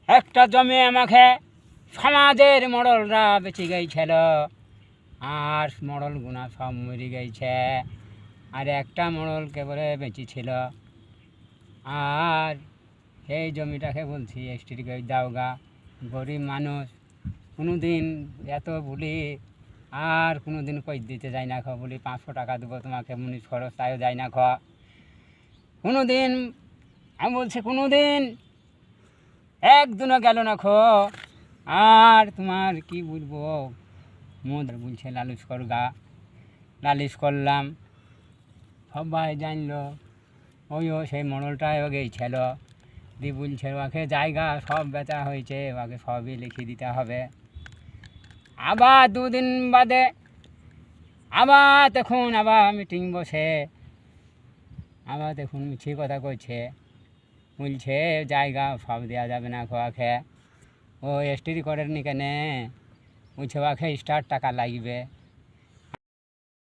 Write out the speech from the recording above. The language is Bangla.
একটা জমি আমাকে সমাজের মডলরা বেঁচে গিয়েছিল, আর মডল গুনা সব মরে গেছে, আর একটা মডল কেবলে বেঁচে ছিল। আর সেই জমিটাকে বলছি এসটির দাওগা। গরিব মানুষ, কোনো দিন এত বলি আর কোনো দিন কই দিতে যাই না, বলি 500 টাকা দেবো তোমাকে মুনিশ খরচ, তাইও যাই না কোনো দিন। আমি বলছি কোনো দিন একদিনও গেল না আর তোমার কি বলবো, মোদ বলছে লালিশ করগা। লালিশ করলাম, সবাই জানলো। ওইও সেই মডলটাও গিয়েছিল, দি বলছে ওকে জায়গা সব বেচা হয়েছে, ওকে সবই লিখে দিতে হবে। আবার দুদিন বাদে আবার দেখুন আবার মিটিং বসে, আবার দেখুন মিছি কথা কইছে, বলছে জায়গা সব দেওয়া যাবে না ওকে, ও এসটি করেনি কেন, বলছে ওকে স্টার টাকা লাগবে।